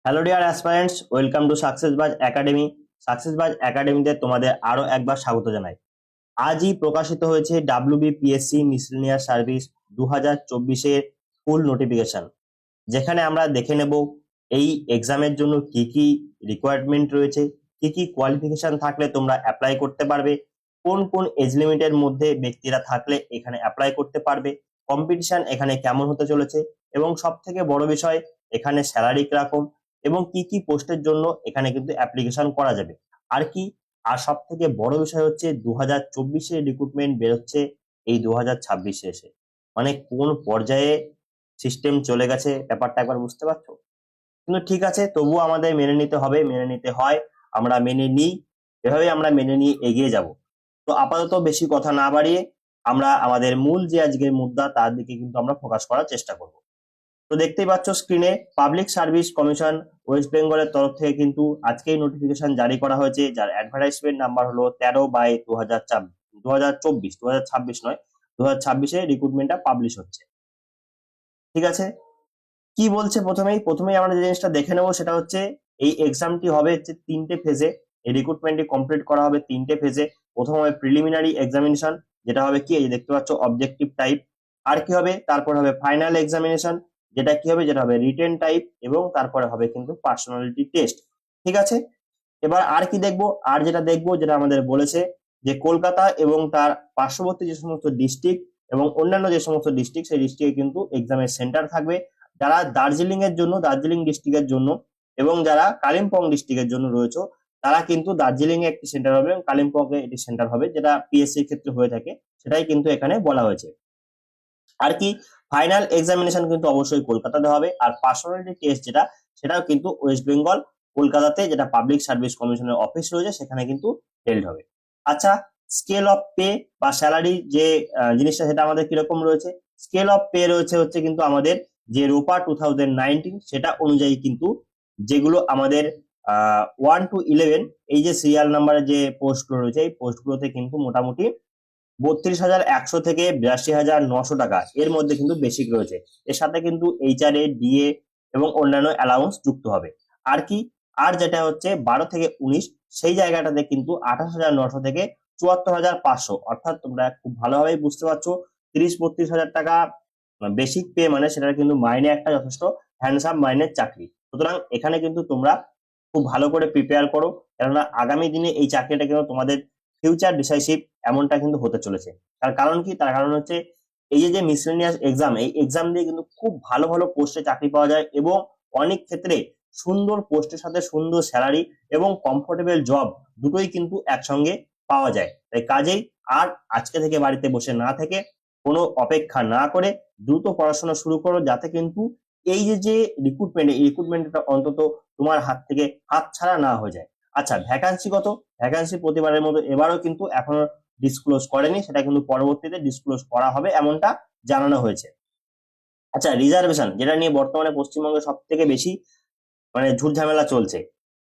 Hello dear aspirants, welcome to Success Buzz Academy. Success Buzz একাডেমিতে তোমাদের আরো একবার স্বাগত জানাই। আজই প্রকাশিত হয়েছে ডাব্লিউবিপিএসসি মিসেলেনিয়াস সার্ভিস 2024-এর ফুল নোটিফিকেশন, যেখানে আমরা দেখে নেব এই এক্সামের জন্য কি কি রিকোয়ারমেন্ট রয়েছে, কি কি কোয়ালিফিকেশন থাকলে তোমরা অ্যাপ্লাই করতে পারবে, কোন কোন এজ লিমিটের মধ্যে ব্যক্তিরা থাকলে এখানে অ্যাপ্লাই করতে পারবে, কম্পিটিশন এখানে কেমন হতে চলেছে, এবং সব থেকে বড় বিষয় এখানে স্যালারি কিরকম এবং কি কি পোস্টের জন্য এখানে কিন্তু অ্যাপ্লিকেশন করা যাবে। আর কি, আর সব থেকে বড় বিষয় হচ্ছে 2024-এ রিক্রুটমেন্ট বেরোচ্ছে এই 2026-এ এসে, মানে কোন পর্যায়ে সিস্টেম চলে গেছে ব্যাপারটা একবার বুঝতে পারছো। কিন্তু ঠিক আছে, তবুও আমাদের মেনে নিতে হবে, মেনে নিতে হয়, আমরা মেনে নিই, এভাবে আমরা মেনে নিয়ে এগিয়ে যাব। তো আপাতত বেশি কথা না বাড়িয়ে আমরা আমাদের মূল যে আজকের মুদ্রা তার দিকে কিন্তু আমরা ফোকাস করার চেষ্টা করব। তো দেখতেই পাচ্ছ স্ক্রিনে, পাবলিক সার্ভিস কমিশন ওয়েস্ট বেঙ্গলের তরফ থেকে কিন্তু আজকেই নোটিফিকেশন জারি করা হয়েছে, যার অ্যাডভার্টাইজমেন্ট নাম্বার হলো 13/2024, 2026 নয়, 2026-এ রিক্রুটমেন্টটা পাবলিশ হচ্ছে। ঠিক আছে, কি বলছে প্রথমেই আমরা যে জিনিসটা দেখে নেবো সেটা হচ্ছে এই এক্সামটি হবে হচ্ছে 3টে ফেজে। এই রিক্রুটমেন্টটি কমপ্লিট করা হবে 3টে ফেজে। প্রথম হবে প্রিলিমিনারি এক্সামিনেশন, যেটা হবে কি, এই যে দেখতে পাচ্ছ অবজেক্টিভ টাইপ। আর কি হবে, তারপর হবে ফাইনাল এক্সামিনেশন, যেটা কি হবে, যেটা হবে রিটেন টাইপ, এবং তারপরে হবে কিন্তু পার্সোনালিটি টেস্ট। ঠিক আছে, এবার আর কি দেখবো, আর যেটা দেখবো যেটা আমাদের বলেছে যে কলকাতা এবং তার পার্শ্ববর্তী যে সমস্ত ডিস্ট্রিক্ট এবং অন্যান্য যে সমস্ত ডিস্ট্রিক্ট, সেই ডিস্ট্রিক্টে কিন্তু এক্সামের সেন্টার থাকবে। যারা দার্জিলিং এর জন্য, দার্জিলিং ডিস্ট্রিক্টের জন্য, এবং যারা কালিম্পং ডিস্ট্রিক্টের জন্য রয়েছে, তারা কিন্তু দার্জিলিং এ একটি সেন্টার হবে এবং কালিম্পং এ একটি সেন্টার হবে, যেটা পিএসসির ক্ষেত্রে হয়ে থাকে, সেটাই কিন্তু এখানে বলা হয়েছে। আর কি, ফাইনাল এক্সামিনেশন কিন্তু অবশ্যই কলকাতাতে হবে, আর পার্সোনালিটি টেস্ট যেটা, সেটাও কিন্তু ওয়েস্ট বেঙ্গল কলকাতাতে, যেটা পাবলিক সার্ভিস কমিশনের অফিস রয়েছে, সেখানে কিন্তু হেল্ড হবে। আচ্ছা, স্কেল অফ পে বা স্যালারি যে জিনিসটা, সেটা আমাদের কিরকম রয়েছে। স্কেল অফ পে রয়েছে হচ্ছে কিন্তু আমাদের যে রোপা 2019 সেটা অনুযায়ী কিন্তু, যেগুলো আমাদের 1 to 11 এই যে সিরিয়াল নাম্বারের যে পোস্টগুলো রয়েছে, এই পোস্টগুলোতে কিন্তু মোটামুটি 32,100 থেকে 82,900 টাকা এর মধ্যে কিন্তু বেসিক রয়েছে। এর সাথে কিন্তু এইচআরএ, ডিএ এবং অন্যান্য অ্যালাউন্স যুক্ত হবে। আর কি, আর যেটা হচ্ছে 12 থেকে 19, সেই জায়গাটাতে কিন্তু 28,900 থেকে 74,500, অর্থাৎ তোমরা খুব ভালোভাবে বুঝতে পারছো 30-32 হাজার টাকা বেসিক পে, মানে সেটা কিন্তু মাইনে একটা যথেষ্ট হ্যান্ডসাম মাইনের চাকরি। সুতরাং এখানে কিন্তু তোমরা খুব ভালো করে প্রিপেয়ার করো, কেননা আগামী দিনে এই চাকরিটা কিন্তু তোমাদের ফিউচার ডিসাইসিভ এমনটা কিন্তু হতে চলেছে। তার কারণ কি, তার কারণ হচ্ছে এই যে যে মিসেলেনিয়াস এক্সাম, এই এক্সাম দিয়ে কিন্তু খুব ভালো ভালো পোস্টে চাকরি পাওয়া যায়, এবং অনেক ক্ষেত্রে সুন্দর পোস্টের সাথে সুন্দর স্যালারি এবং কমফোর্টেবল জব দুটোই কিন্তু একসঙ্গে পাওয়া যায়। তাই কাজেই আর আজকে থেকে বাড়িতে বসে না থেকে, কোনো অপেক্ষা না করে দ্রুত পড়াশোনা শুরু করো, যাতে কিন্তু এই যে যে রিক্রুটমেন্টটা অন্তত তোমার হাত থেকে হাত ছাড়া না হয়ে যায়। আচ্ছা, ভ্যাকান্সি কত? ভ্যাকান্সি প্রতিবারের মতো এবারও কিন্তু এখনো ডিসক্লোজ করেনি, সেটা কিন্তু পরবর্তীতে ডিসক্লোজ করা হবে এমনটা জানানো হয়েছে। আচ্ছা, রিজার্ভেশন, যেটা নিয়ে বর্তমানে পশ্চিমবঙ্গে সব থেকে বেশি মানে ঝুট ঝামেলা চলছে,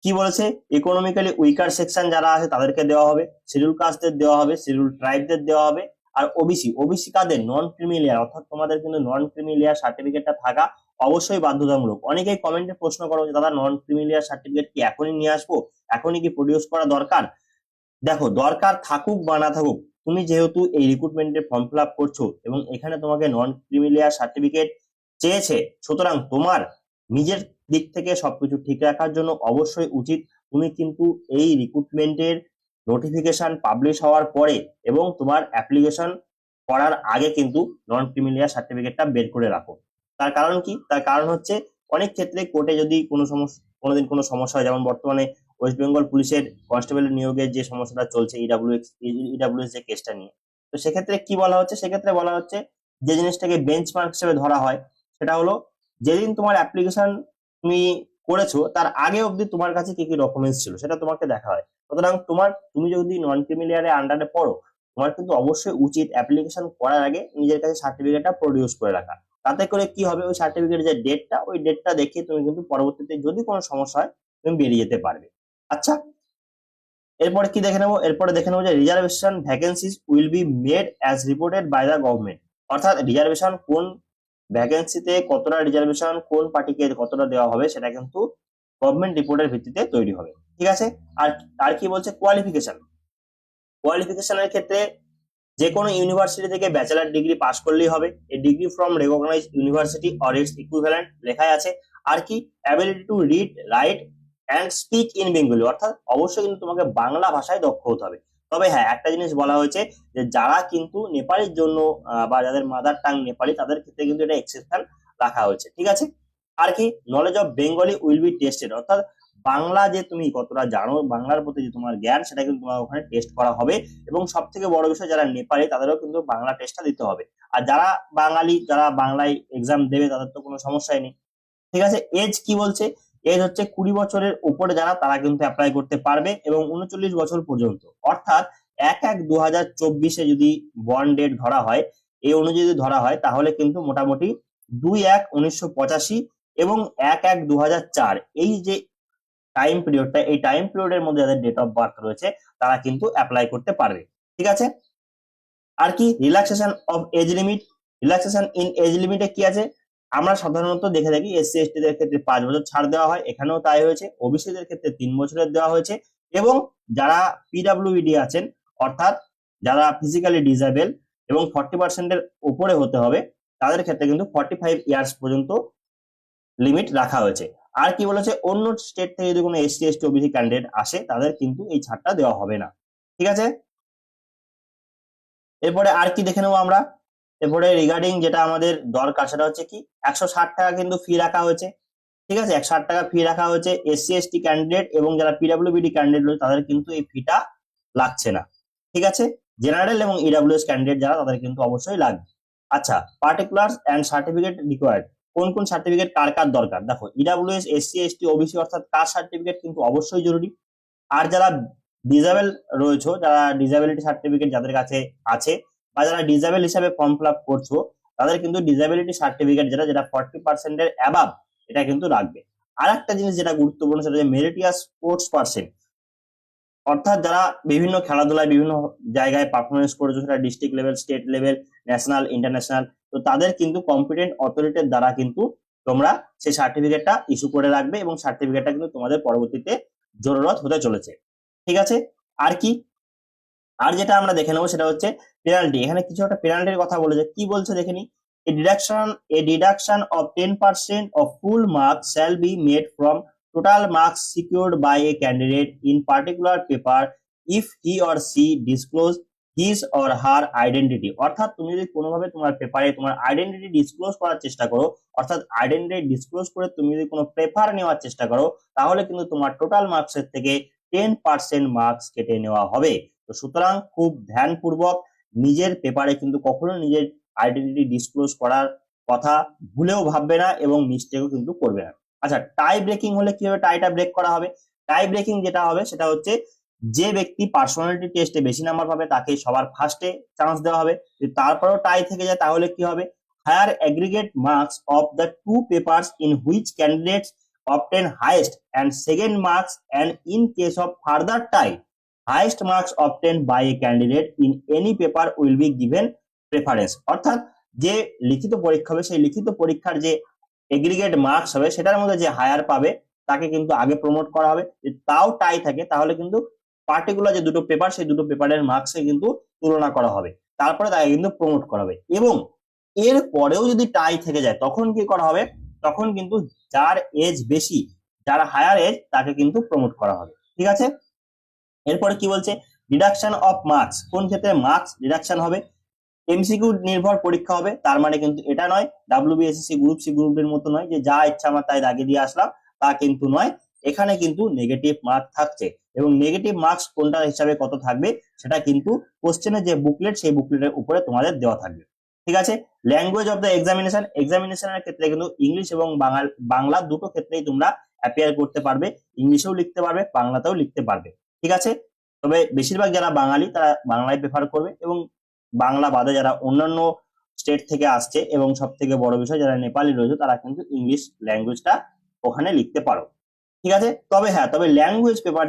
কি বলেছে, ইকোনমিক্যালি উইকার সেকশন যারা আছে তাদেরকে দেওয়া হবে, শিডিউল কাস্টদের দেওয়া হবে, শিডিউল ট্রাইবদের দেওয়া হবে, আর ওবিসি, ওবিসি কাদের, নন ক্রিমিলিয়ার, অর্থাৎ তোমাদের কিন্তু নন ক্রিমিলিয়ার সার্টিফিকেটটা থাকা অবশ্যই বাধ্যতামূলক। অনেকেই কমেন্টে প্রশ্ন করো যে দাদা, নন ক্রিমিলিয়ার সার্টিফিকেট কি এখনই নিয়ে আসবো, এখনই কি প্রডিউস করা দরকার? দেখো, দরকার থাকুক বা না থাকুক, তুমি যেহেতু এই রিক্রুটমেন্টের ফর্ম ফিল আপ করছো এবং এখানে তোমাকে নন ক্রিমিলিয়ার সার্টিফিকেট চেয়েছে, সুতরাং তোমার নিজের দিক থেকে সবকিছু ঠিক রাখার জন্য অবশ্যই উচিত তুমি কিন্তু এই রিক্রুটমেন্টের নোটিফিকেশন পাবলিশ হওয়ার পরে এবং তোমার অ্যাপ্লিকেশন করার আগে কিন্তু নন ক্রিমিলিয়ার সার্টিফিকেটটা বের করে রাখো। তার কারণ কি, তার কারণ হচ্ছে অনেক ক্ষেত্রে কোর্টে যদি কোনো সমস্যা, কোনোদিন কোনো সমস্যা হয়, যেমন বর্তমানে ওয়েস্ট বেঙ্গল পুলিশের কনস্টেবলের নিয়োগের যে সমস্যাটা চলছে, ইডাব্লিউএস যে কেসটা নিয়ে, তো সেক্ষেত্রে কি বলা হচ্ছে, সেক্ষেত্রে বলা হচ্ছে যে জিনিসটাকে বেঞ্চমার্ক হিসেবে ধরা হয়, সেটা হলো যেদিন তোমার অ্যাপ্লিকেশন তুমি করেছো তার আগে অবধি তোমার কাছে কি কি ডকুমেন্টস ছিল সেটা তোমাকে দেখা হয়। সুতরাং তুমি যদি নন ক্রিমিলিয়ারের আন্ডারে পড়ো, তোমার কিন্তু অবশ্যই উচিত অ্যাপ্লিকেশন করার আগে নিজের কাছে সার্টিফিকেটটা প্রডিউস করে রাখা। তাতে করে কি হবে, ওই সার্টিফিকেটের যে ডেটটা, ওই ডেটটা দেখে তুমি কিন্তু পরবর্তীতে যদি কোনো সমস্যা হয় তুমি বেরিয়ে যেতে পারবে। আচ্ছা, এরপরে কি দেখে নেবো, এরপরে দেখে নেবো যে reservation vacancies will be made as reported by the government, অর্থাৎ রিজার্ভেশন কোন ভ্যাকেন্সিতে কতটা রিজার্ভেশন কোন পার্টিকে কতটা দেওয়া হবে সেটা কিন্তু গভর্নমেন্ট রিপোর্টের ভিত্তিতে তৈরি হবে। ঠিক আছে। আর আর কি বলছে, কোয়ালিফিকেশনের ক্ষেত্রে যে কোনো ইউনিভার্সিটি থেকে ব্যাচেলার ডিগ্রি পাস করলেই হবে। A degree from recognise university or its equivalent লেখাই আছে। আর কি, ability to read, write and speak in Bengali, অর্থাৎ অবশ্যই কিন্তু তোমাকে বাংলা ভাষায় দক্ষ হতে হবে। তবে হ্যাঁ, একটা জিনিস বলা হয়েছে যে যারা কিন্তু নেপালির জন্য বা যাদের মাদার টাং নেপালি, তাদের ক্ষেত্রে কিন্তু এটা এক্সেপশন রাখা হয়েছে। ঠিক আছে। আর কি, knowledge of Bengali will be tested, অর্থাৎ বাংলা যে তুমি কতটা জানো, বাংলার প্রতি যে তোমার জ্ঞান, সেটা কিন্তু তোমার ওখানে টেস্ট করা হবে। এবং সব থেকে বড় বিষয়, যারা নেপালি তাদেরও কিন্তু বাংলা টেস্টটা দিতে হবে। আর যারা বাঙালি, যারা বাংলায় এক্সাম দেবে, তাদের তো কোনো সমস্যাই নেই। ঠিক আছে। এজ কি বলছে, এজ হচ্ছে 20 বছরের উপরে যারা, তারা কিন্তু অ্যাপ্লাই করতে পারবে, এবং 39 বছর পর্যন্ত, অর্থাৎ 1/1/2024 যদি বর্ন ডেট ধরা হয়, এই অনুযায়ী যদি ধরা হয়, তাহলে কিন্তু মোটামুটি 2/1/1985 এবং 1/1/2004 এই যে টাইম পিরিয়ডটা, এই টাইম পিরিয়ডের মধ্যে যাদের ডেট অফ বার্থ রয়েছে, তারা কিন্তু অ্যাপ্লাই করতে পারবে। ঠিক আছে। আর কি, relaxation of age limit, relaxation in age লিমিটে কি আছে, আমরা সাধারণত দেখে থাকি এসসি এসটি দের ক্ষেত্রে 5 বছর ছাড় দেওয়া হয়, এখানেও তাই হয়েছে। ওবিসি দের ক্ষেত্রে 3 বছরের দেওয়া হয়েছে। এবং যারা পিডাব্লিউডি আছেন, অর্থাৎ যারা ফিজিক্যালি ডিসেবল এবং 40% উপরে হতে হবে, তাদের ক্ষেত্রে কিন্তু 45 ইয়ার্স পর্যন্ত লিমিট রাখা হয়েছে। আর কি বলেছে, অন্য স্টেট থেকে যদি কোনো এসসি এসটি ওবিসি ক্যান্ডিডেট আসে, তাদের কিন্তু এই ছাড়টা দেওয়া হবে না। ঠিক আছে। এরপরে আর কি দেখে নেবো আমরা। এরপরে রিগার্ডিং যেটা আমাদের দরকার, সেটা হচ্ছে কি, 160 টাকা কিন্তু ফি রাখা হয়েছে। ঠিক আছে, 160 টাকা ফি রাখা হয়েছে। এসসি এসটি ক্যান্ডিডেট এবং যারা পিডাব্লিউবিডি ক্যান্ডিডেট রয়েছে, তাদের কিন্তু এই ফিটা লাগছে না। ঠিক আছে। জেনারেল এবং ইডাব্লিউএস ক্যান্ডিডেট যারা, তাদের কিন্তু অবশ্যই লাগবে। আচ্ছা, পার্টিকুলার অ্যান্ড সার্টিফিকেট রিকোয়ার্ড, কোন কোন সার্টিফিকেট কার কার দরকার, দেখো, ইডাব্লিউএস, এসসি এসটি ওবিসি, অর্থাৎ কাস্ট সার্টিফিকেট কিন্তু অবশ্যই জরুরি। আর যারা ডিসেবল রয়েছে, যারা ডিসেবিলিটি সার্টিফিকেট যাদের কাছে আছে, বা যারা ডিসেবল হিসাবে ফর্ম ফিল আপ করছো, তাদের কিন্তু ডিসেবিলিটি সার্টিফিকেট যেটা যেটা 40% অ্যাবাভ, এটা কিন্তু রাখবে। আর একটা জিনিস যেটা গুরুত্বপূর্ণ, সেটা হচ্ছে মেরিটিয়াস স্পোর্টস পার্সন, অর্থাৎ যারা বিভিন্ন খেলাধুলায় বিভিন্ন জায়গায় পারফরমেন্স করেছে, সেটা district level, state level, national, international, তো তাদের কিন্তু কম্পিটেন্ট অথরিটির দ্বারা কিন্তু তোমরা সেই সার্টিফিকেটটা ইস্যু করে রাখবে, এবং সার্টিফিকেটটা কিন্তু তোমাদের পরবর্তীতে জরুরত হতে চলেছে। ঠিক আছে। আর কি, আর যেটা আমরা দেখে নেবো, সেটা হচ্ছে পেনাল্টি। এখানে কিছু একটা পেনাল্টির কথা বলেছে, কি বলছে দেখে নি। A deduction of 10% of full marks shall be made from total marks secured by a candidate in particular paper if he or she disclose his or her identity, অর্থাৎ তুমি যদি কোনোভাবে তোমার পেপারে তোমার আইডেন্টিটি ডিসক্লোজ করার চেষ্টা করো, অর্থাৎ আইডেন্টিটি ডিসক্লোজ করে তুমি যদি কোনো পেপার নেওয়ার চেষ্টা করো, তাহলে কিন্তু তোমার টোটাল মার্কসের থেকে 10% মার্কস কেটে নেওয়া হবে। তো সুতরাং খুব ধ্যানপূর্বক নিজের পেপারে কিন্তু কখনো নিজের আইডেন্টিটি ডিসক্লোজ করার কথা ভুলেও ভাববে না, এবং মিস্টেকও কিন্তু করবে না। আচ্ছা, টাই ব্রেকিং হলে কিভাবে টাইটা ব্রেক করা হবে। টাই ব্রেকিং যেটা হবে, সেটা হচ্ছে যে ব্যক্তি পার্সোনালিটি টেস্টে বেশি নাম্বার পাবে, তাকে সবার ফার্স্টে চান্স দেওয়া হবে। যদি তারপরেও টাই থেকে যায়, তাহলে কি হবে, higher aggregate marks of the two papers in which candidates obtain highest and second marks, and in case of further tie, highest marks obtained by a candidate in any paper will be given preference, অর্থাৎ যে লিখিত পরীক্ষা হবে, সেই লিখিত পরীক্ষার যে aggregate marks হবে, সেটার মধ্যে যে হায়ার পাবে, তাকে কিন্তু আগে প্রমোট করা হবে। যদি তাও টাই থাকে, তাহলে কিন্তু পার্টিকুলার যে দুটো পেপার, সেই দুটো পেপারের মার্কসে কিন্তু তুলনা করা হবে, তারপরে তাকে কিন্তু প্রমোট করা হবে। এবং এর পরেও যদি টাই থেকে যায়, তখন কি করা হবে, তখন কিন্তু যার এজ বেশি, যার হায়ার এজ, তাকে কিন্তু প্রমোট করা হবে। ঠিক আছে। এরপরে কি বলছে, ডিডাকশন অফ মার্কস, কোন ক্ষেত্রে মার্কস ডিডাকশন হবে, এমসিকিউ নির্ভর পরীক্ষা হবে। তার মানে কিন্তু এটা নয় ডাব্লিউবিএসএসসি গ্রুপ সি গ্রুপের মতো নয় যে যা ইচ্ছা আমার তাই দাগিয়ে দিয়ে আসলাম, তা কিন্তু নয়। এখানে কিন্তু নেগেটিভ মার্ক থাকছে, এবং নেগেটিভ মার্কস কোনটা হিসাবে কত থাকবে, সেটা কিন্তু কোশ্চেনের যে বুকলেট, সেই বুকলেটের উপরে তোমাদের দেওয়া থাকবে। ঠিক আছে। ল্যাঙ্গুয়েজ অফ দ্য এক্সামিনেশন, এক্সামিনেশনের ক্ষেত্রে কিন্তু ইংলিশ এবং বাংলা দুটো ক্ষেত্রেই তোমরা অ্যাপিয়ার করতে পারবে, ইংলিশেও লিখতে পারবে, বাংলাতেও লিখতে পারবে। ঠিক আছে। তবে বেশিরভাগ যারা বাঙালি, তারা বাংলায় প্রেফার করবে, এবং বাংলা বাদে যারা অন্যান্য স্টেট থেকে আসছে, এবং সব থেকে বড় বিষয় যারা নেপালি রয়েছে, তারা কিন্তু ইংলিশ ল্যাঙ্গুয়েজটা ওখানে লিখতে পারো। ঠিক আছে। তবে হ্যাঁ, তবে ল্যাঙ্গুয়েজ পেপার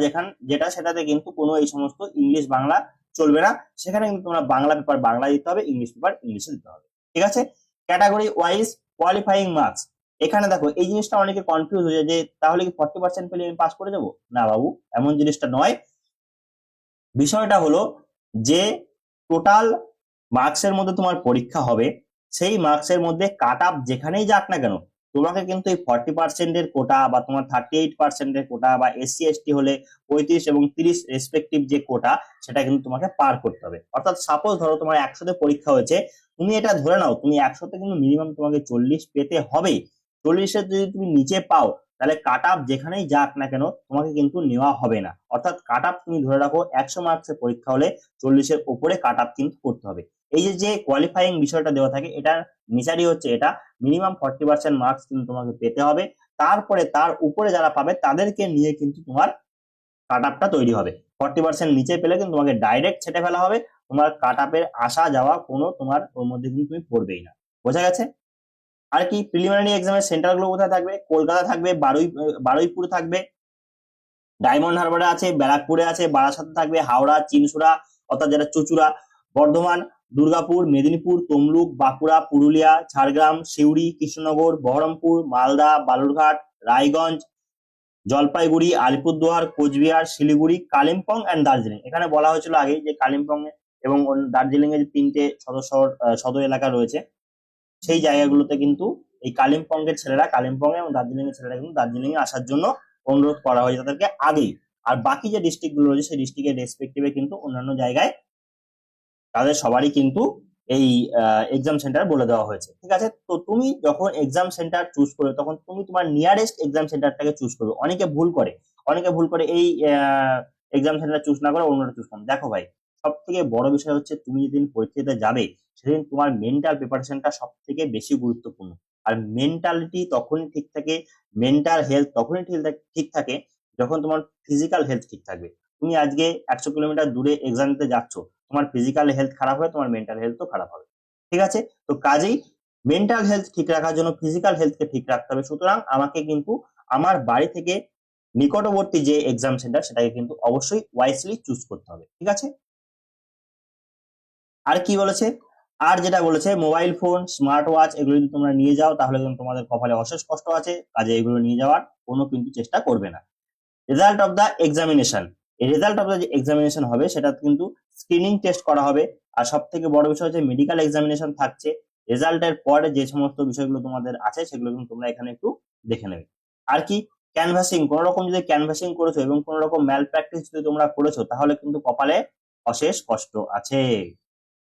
যেটা, সেটাতে কিন্তু কোনো এই সমস্ত ইংলিশ বাংলা চলবে না, সেখানে কিন্তু তোমরা বাংলা পেপার বাংলা দিতে হবে, ইংলিশ পেপার ইংলিশে দিতে হবে। ঠিক আছে। ক্যাটাগরি ওয়াইজ কোয়ালিফাইং মার্কস, এখানে দেখো এই জিনিসটা অনেকে কনফিউজ হয়ে যায় যে তাহলে কি 40% পেলে আমি পাস করে যাবো? না বাবু, এমন জিনিসটা নয়। বিষয়টা হলো যে টোটাল মার্কসের মধ্যে তোমার পরীক্ষা হবে, সেই মার্কসের মধ্যে কাট আপ যেখানেই যাক না কেন, তোমাকে কিন্তু এই 40%-এর কোটা বা তোমার 38%-এর কোটা বা এসসি এসটি হলে 35 এবং 30 রেসপেক্টিভ যে কোটা, সেটা কিন্তু তোমাকে পার করতে হবে। অর্থাৎ সাপোজ ধরো তোমার 100তে পরীক্ষা হয়েছে, তুমি এটা ধরে নাও তুমি 100তে কিন্তু মিনিমাম তোমাকে 40 পেতে হবে। 40-এর যদি তুমি নিচে পাও, তাহলে কাট আপ যেখানেই যাক না কেন তোমাকে কিন্তু নেওয়া হবে না। অর্থাৎ কাট আপ তুমি ধরে রাখো 100 মার্কসের পরীক্ষা হলে 40-এর উপরে কাট আপ কিন্তু করতে হবে। এই যে যে কোয়ালিফাইং বিষয়টা দেওয়া থাকে, এটা নেচারই হচ্ছে এটা মিনিমাম 40% মার্কস কিন্তু তোমাকে পেতে হবে। তারপরে তার উপরে যারা পাবে তাদেরকে নিয়ে কিন্তু তোমার কাট আপটা তৈরি হবে। 40% নিচে পেলে কিন্তু তোমাকে ডাইরেক্ট ছেটে ফেলা হবে, তোমার কাট আপের আসা যাওয়া কোনো তোমার ওর মধ্যে কিন্তু তুমি পড়বেই না। বোঝা গেছে? আর কি প্রিলিমিনারি এক্সামের সেন্টার গুলো কোথায় থাকবে? কলকাতা থাকবে, বারুইপুর থাকবে, ডায়মন্ড হারবারে আছে, ব্যারাকপুরে আছে, বারাসাতে থাকবে, হাওড়া, চিনসুরা অর্থাৎ যেটা চুচুড়া, বর্ধমান, দুর্গাপুর, মেদিনীপুর, তমলুক, বাঁকুড়া, পুরুলিয়া, ঝাড়গ্রাম, সিউড়ি, কৃষ্ণনগর, বহরমপুর, মালদা, বালুরঘাট, রায়গঞ্জ, জলপাইগুড়ি, আলিপুরদুয়ার, কোচবিহার, শিলিগুড়ি, কালিম্পং অ্যান্ড দার্জিলিং। এখানে বলা হয়েছিল আগে যে কালিম্পং এবং দার্জিলিং এর যে 3টে সদর এলাকা রয়েছে, সেই জায়গাগুলোতে কিন্তু এই কালিম্পং এর ছেলেরা কালিম্পং এবং দার্জিলিং এর ছেলেরা কিন্তু দার্জিলিং এ আসার জন্য অনুরোধ করা হয়েছে তাদেরকে আগেই। আর বাকি যে ডিস্ট্রিক্ট গুলো রয়েছে সেই ডিস্ট্রিক্টের রেসপেক্টিভে কিন্তু অন্যান্য জায়গায় তাদের সবারই কিন্তু এই এক্সাম সেন্টার বলে দেওয়া হয়েছে। ঠিক আছে, তো তুমি যখন এক্সাম সেন্টার চুজ করবে তখন তুমি তোমার নিয়ারেস্ট এক্সাম সেন্টারটাকে চুজ করবে। অনেকে ভুল করে এই এক্সাম সেন্টার চুজ না করে অন্যটা চুজ করো। দেখো ভাই, সব থেকে বড় বিষয় হচ্ছে তুমি যেদিন পরীক্ষা দিতে যাবে সেদিন তোমার মেন্টাল প্রিপারেশনটা সব থেকে বেশি গুরুত্বপূর্ণ। আর মেন্টালিটি তখনই ঠিক থাকে, মেন্টাল হেলথ তখনই ঠিক থাকে যখন তোমার ফিজিক্যাল হেলথ ঠিক থাকবে। তুমি আজকে 100 কিলোমিটার দূরে এক্সাম দিতে যাচ্ছ, তোমার ফিজিক্যাল হেলথ খারাপ হবে, তোমার মেন্টাল হেলথও খারাপ হবে। ঠিক আছে, তো কাজেই মেন্টাল হেলথ ঠিক রাখার জন্য ফিজিক্যাল হেলথকে ঠিক রাখতে হবে। সুতরাং আমাকে কিন্তু আমার বাড়ি থেকে নিকটবর্তী যে এক্সাম সেন্টার সেটাকে কিন্তু অবশ্যই ওয়াইসলি চুজ করতে হবে। ঠিক আছে, আর কি বলেছে? আর যেটা বলেছে মোবাইল ফোন, স্মার্ট ওয়াচ এগুলো যদি তোমরা নিয়ে যাও তাহলে কিন্তু তোমাদের কপালে অশেষ কষ্ট আছে, কাজে এগুলো নিয়ে যাওয়ার কোনো কিন্তু চেষ্টা করবে না। রেজাল্ট অফ দ্য এক্সামিনেশন, এই রেজাল্ট অফ দ্য যে এক্সামিনেশন হবে সেটা কিন্তু স্ক্রিনিং টেস্ট করা হবে। আর সব থেকে বড় বিষয় হচ্ছে মেডিকেল এক্সামিনেশন থাকছে। রেজাল্টের পরে যে সমস্ত বিষয়গুলো তোমাদের আছে সেগুলো কিন্তু তোমরা এখানে একটু দেখে নেবে। আর কি ক্যানভাসিং, কোন রকম যদি ক্যানভাসিং করেছো এবং কোন রকম ম্যাল প্র্যাকটিস যদি তোমরা করেছো তাহলে কিন্তু কপালে অশেষ কষ্ট আছে।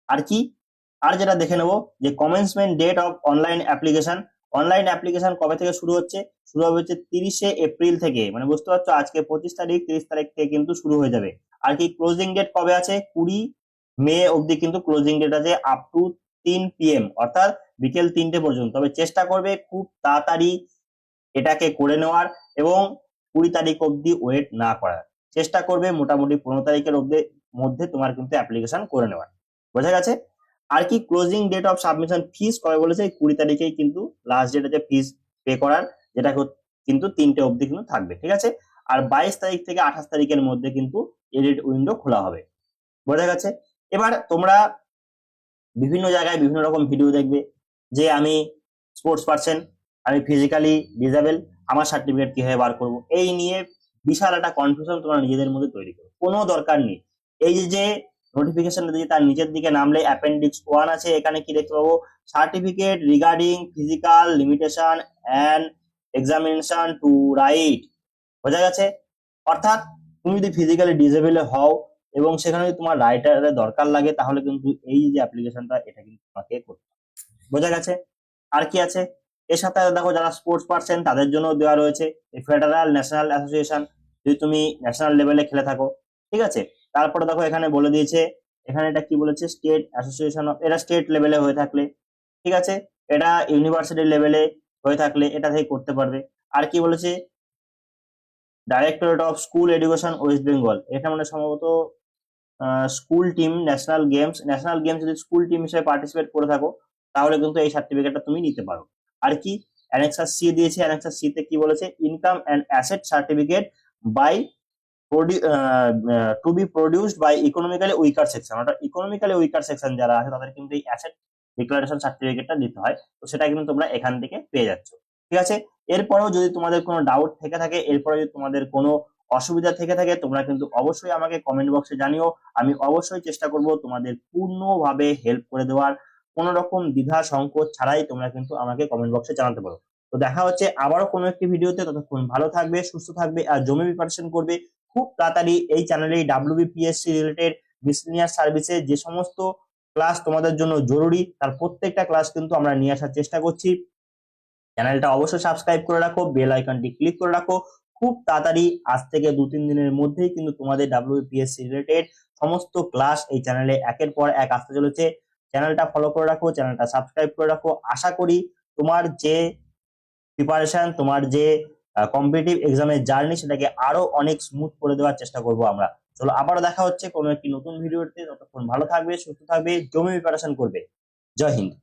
আর কি আর যেটা দেখে নেবো যে commencement date of online application. Online application কবে থেকে শুরু হচ্ছে? শুরু হবে হচ্ছে 30শে এপ্রিল থেকে, মানে বুঝতে পারছো আজকে 25 তারিখ, 30 তারিখ থেকে কিন্তু শুরু হয়ে যাবে। আর কি ক্লোজিং ডেট কবে আছে? 20 মে অবধি কিন্তু ক্লোজিং ডেট আছে, আপ টু 3 PM, অর্থাৎ বিকেল 3টে পর্যন্ত। তবে চেষ্টা করবে খুব তাড়াতাড়ি এটাকে করে নেওয়ার এবং 20 তারিখ অবধি ওয়েট না করার চেষ্টা করবে। মোটামুটি 15 তারিখের মধ্যে তোমার কিন্তু অ্যাপ্লিকেশন করে নেওয়ার। বোঝা গেছে? আর কি ক্লোজিং ডেট অফ সাবমিশন ফিস কবে বলেছে? 20 তারিখেই কিন্তু লাস্ট ডেট আছে ফিস পে করার, যেটা কিন্তু 3টে অবধি কিন্তু থাকবে। ঠিক আছে, আর 22 তারিখ থেকে 28 তারিখের মধ্যে কিন্তু এডিট উইন্ডো খোলা হবে। বোঝা গেছে? এবার তোমরা বিভিন্ন জায়গায় বিভিন্ন রকম ভিডিও দেখবে যে আমি স্পোর্টস পার্সন, আমি ফিজিক্যালি ডিসেবল, আমার সার্টিফিকেট কিভাবে বার করবো, এই নিয়ে বিশাল একটা কনফিউশন তোমরা নিজেদের মধ্যে তৈরি করো। কোনো দরকার নেই। এই যে নোটিফিকেশন দিয়েছে তার নিচের দিকে নামলে অ্যাপেন্ডিক্স 1 আছে, এখানে কি দেখতে পাবো? Certificate regarding physical limitation and examination to write. বোঝা গেছে? অর্থাৎ তুমি যদি ফিজিক্যালি ডিসেবল হও এবং সেখানে যদি তোমার রাইটারের দরকার লাগে তাহলে কিন্তু এই যে অ্যাপ্লিকেশনটা এটা কিন্তু তোমাকে করতে হবে। বোঝা গেছে? আর কি আছে এর সাথে? দেখো যারা স্পোর্টস পার্সন তাদের জন্য দেওয়া রয়েছে ফেডারেল ন্যাশনাল অ্যাসোসিয়েশন, যদি তুমি ন্যাশনাল লেভেলে খেলে থাকো। ঠিক আছে, তারপরে দেখো এখানে বলে দিয়েছে, এখানে এটা কি বলেছে? স্টেট অ্যাসোসিয়েশন, এটা স্টেট লেভেলে হয়ে থাকলে, ঠিক আছে, এটা ইউনিভার্সিটি লেভেলে হয়ে থাকলে এটা থেকে করতে পারবে। আর কি বলেছে? Directorate of school education West Bengal, এটা মানে সম্ভবত স্কুল টিম ন্যাশনাল গেমস যদি স্কুল টিম হিসেবে পার্টিসিপেট করে থাকো তাহলে কিন্তু এই সার্টিফিকেটটা তুমি নিতে পারো। আর কি অ্যানেক্সার সি দিয়েছে, অ্যানেক্সার সি তে কি বলেছে? Income and asset certificate by to be produced by economically weaker section, অর্থাৎ ইকোনমিক্যালি উইকার সেকশন যারা আছে তাদের কিন্তু এই অ্যাসেট ডিক্লারেশন সার্টিফিকেটটা দিতে হয়। তো সেটা কিন্তু তোমরা এখান থেকে পেয়ে যাচ্ছ। ঠিক আছে। এরপরেও যদি তোমাদের কোনো ডাউট থেকে থাকে, এরপরে যদি তোমাদের কোনো অসুবিধা থেকে থাকে, তোমরা কিন্তু অবশ্যই আমাকে কমেন্ট বক্সে জানিও। আমি অবশ্যই চেষ্টা করব তোমাদের পূর্ণভাবে হেল্প করে দেওয়ার। কোনো রকম দ্বিধা সংকোচ ছাড়াই তোমরা কিন্তু আমাকে কমেন্ট বক্সে জানাতে পারো। তো দেখা হচ্ছে আবারও কোনো একটি ভিডিওতে। ততক্ষণ ভালো থাকবে, সুস্থ থাকবে আর জমি প্রিপারেশন করবে। খুব তাড়াতাড়ি এই চ্যানেলে WBPSC রিলেটেড মিসলিনিয়াস সার্ভিসে যে সমস্ত ক্লাস তোমাদের জন্য জরুরি তার প্রত্যেকটা ক্লাস কিন্তু আমরা নিয়ে আসার চেষ্টা করছি। চ্যানেলটা অবশ্যই সাবস্ক্রাইব করে রাখো, বেল আইকনটি ক্লিক করে রাখো। খুব তাড়াতাড়ি আজ থেকে 2-3 দিনের মধ্যেই কিন্তু তোমাদের WBPSC রিলেটেড সমস্ত ক্লাস এই চ্যানেলে একের পর এক আসতে চলেছে। চ্যানেলটা ফলো করে রাখো, চ্যানেলটা সাবস্ক্রাইব করে রাখো। আশা করি তোমার যে প্রিপারেশন, তোমার যে কম্পিটিটিভ এক্সামের জার্নি, সেটাকে আরো অনেক স্মুথ করে দেওয়ার চেষ্টা করব আমরা। চলো আবারও দেখা হচ্ছে কোনো একটি নতুন ভিডিওতে। ততক্ষণ ভালো থাকবে, সুস্থ থাকবে, জমি প্রিপারেশন করবে। জয় হিন্দ।